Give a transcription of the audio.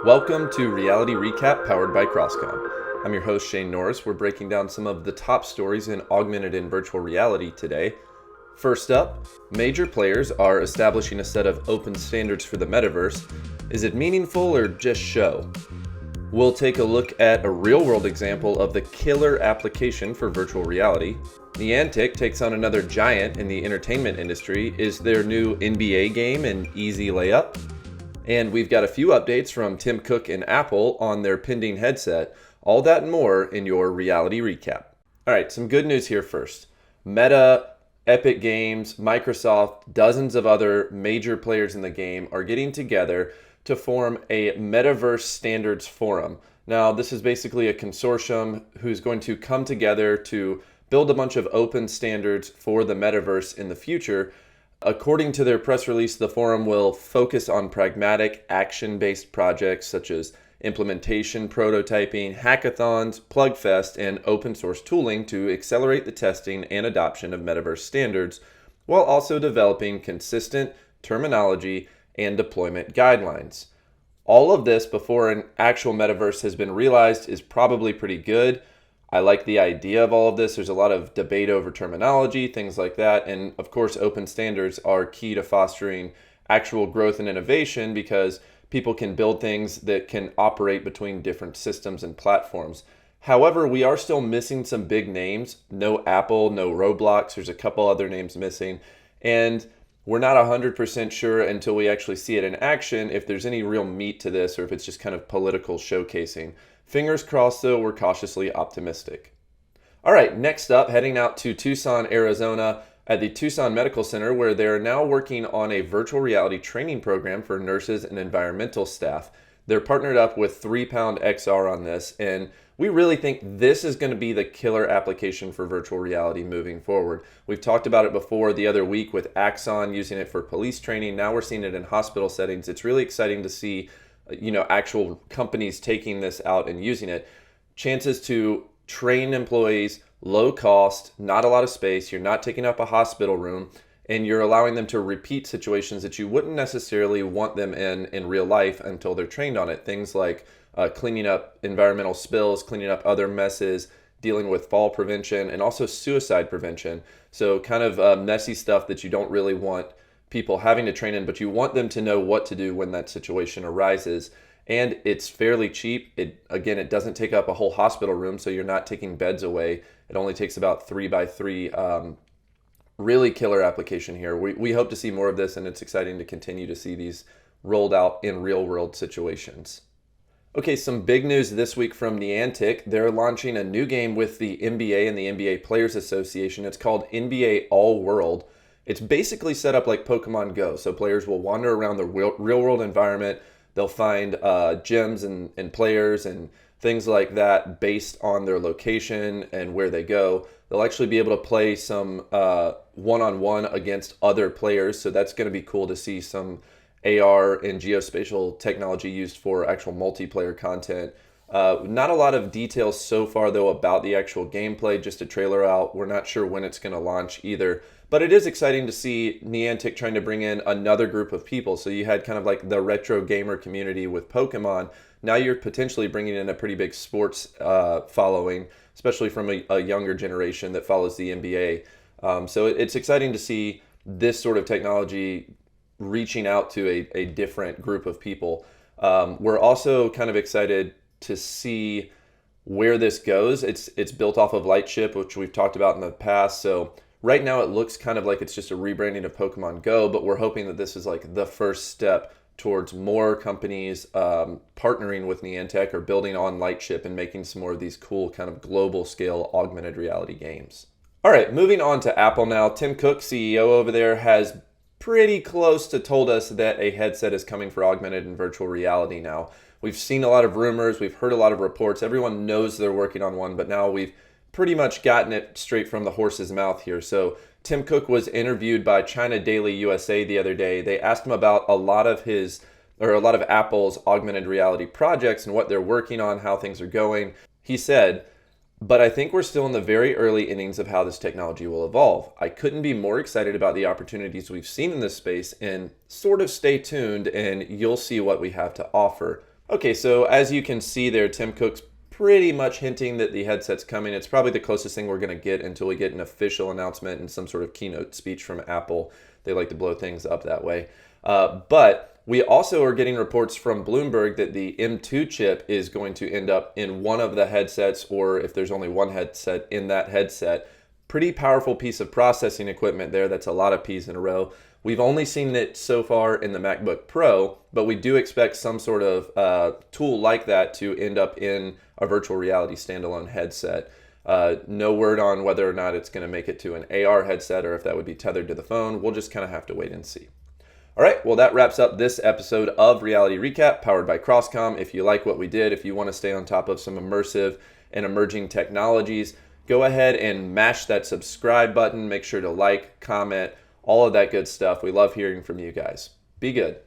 Welcome to Reality Recap powered by CrossComm. I'm your host Shane Norris. We're breaking down some of the top stories in augmented and virtual reality today. First up, major players are establishing a set of open standards for the metaverse. Is it meaningful or just show? We'll take a look at a real-world example of the killer application for virtual reality. Niantic takes on another giant in the entertainment industry. Is their new NBA game an easy layup? And we've got a few updates from Tim Cook and Apple on their pending headset. All that and more in your reality recap. All right, some good news here first. Meta, Epic Games, Microsoft, dozens of other major players in the game are getting together to form a Metaverse Standards Forum. Now, this is basically a consortium who's going to come together to build a bunch of open standards for the metaverse in the future. According to their press release, the forum will focus on pragmatic, action-based projects such as implementation, prototyping, hackathons, plugfest, and open source tooling to accelerate the testing and adoption of metaverse standards, while also developing consistent terminology and deployment guidelines. All of this before an actual metaverse has been realized is probably pretty good. I like the idea of all of this. There's a lot of debate over terminology, things like that. And of course, open standards are key to fostering actual growth and innovation because people can build things that can operate between different systems and platforms. However, we are still missing some big names. No Apple, no Roblox. There's a couple other names missing. And we're not 100% sure until we actually see it in action if there's any real meat to this or if it's just kind of political showcasing. Fingers crossed, though, we're cautiously optimistic. All right, next up, heading out to Tucson, Arizona at the Tucson Medical Center, where they're now working on a virtual reality training program for nurses and environmental staff. They're partnered up with 3 Pound XR on this, and we really think this is going to be the killer application for virtual reality moving forward. We've talked about it before the other week with Axon using it for police training. Now we're seeing it in hospital settings. It's really exciting to see actual companies taking this out and using it. Chances to train employees, low cost, not a lot of space. You're not taking up a hospital room, and you're allowing them to repeat situations that you wouldn't necessarily want them in real life until they're trained on it. Things like cleaning up environmental spills, cleaning up other messes, dealing with fall prevention, and also suicide prevention. So kind of messy stuff that you don't really want people having to train in, but you want them to know what to do when that situation arises. And it's fairly cheap. It doesn't take up a whole hospital room, so you're not taking beds away. It only takes about 3 by 3. Really killer application here. We hope to see more of this, and it's exciting to continue to see these rolled out in real world situations. Okay, some big news this week from Niantic. They're launching a new game with the NBA and the NBA Players Association. It's called NBA All World. It's basically set up like Pokemon Go. So players will wander around the real world environment. They'll find gyms and players and things like that based on their location and where they go. They'll actually be able to play some one-on-one against other players. So that's going to be cool to see some AR and geospatial technology used for actual multiplayer content. Not a lot of details so far, though, about the actual gameplay, just a trailer out. We're not sure when it's going to launch either. But it is exciting to see Niantic trying to bring in another group of people. So you had kind of like the retro gamer community with Pokemon. Now you're potentially bringing in a pretty big sports following, especially from a younger generation that follows the NBA. So it's exciting to see this sort of technology reaching out to a different group of people. We're also kind of excited to see where this goes. It's built off of Lightship, which we've talked about in the past. So right now it looks kind of like it's just a rebranding of Pokemon Go, but we're hoping that this is like the first step towards more companies partnering with Niantic or building on Lightship and making some more of these cool kind of global scale augmented reality games. All right, moving on to Apple now. Tim Cook, CEO over there, has pretty close to told us that a headset is coming for augmented and virtual reality now. We've seen a lot of rumors, we've heard a lot of reports, everyone knows they're working on one, but now we've pretty much gotten it straight from the horse's mouth here. So Tim Cook was interviewed by China Daily USA the other day. They asked him about a lot of Apple's augmented reality projects and what they're working on, how things are going. He said, "But I think we're still in the very early innings of how this technology will evolve. I couldn't be more excited about the opportunities we've seen in this space, and sort of stay tuned and you'll see what we have to offer." Okay, so as you can see there, Tim Cook's pretty much hinting that the headset's coming. It's probably the closest thing we're going to get until we get an official announcement and some sort of keynote speech from Apple. They like to blow things up that way. But we also are getting reports from Bloomberg that the M2 chip is going to end up in one of the headsets, or if there's only one headset, in that headset. Pretty powerful piece of processing equipment there. That's a lot of P's in a row. We've only seen it so far in the MacBook Pro, but we do expect some sort of tool like that to end up in a virtual reality standalone headset. No word on whether or not it's going to make it to an AR headset or if that would be tethered to the phone. We'll just kind of have to wait and see. All right, well, that wraps up this episode of Reality Recap powered by CrossComm. If you like what we did, if you want to stay on top of some immersive and emerging technologies, go ahead and mash that subscribe button. Make sure to like, comment, all of that good stuff. We love hearing from you guys. Be good.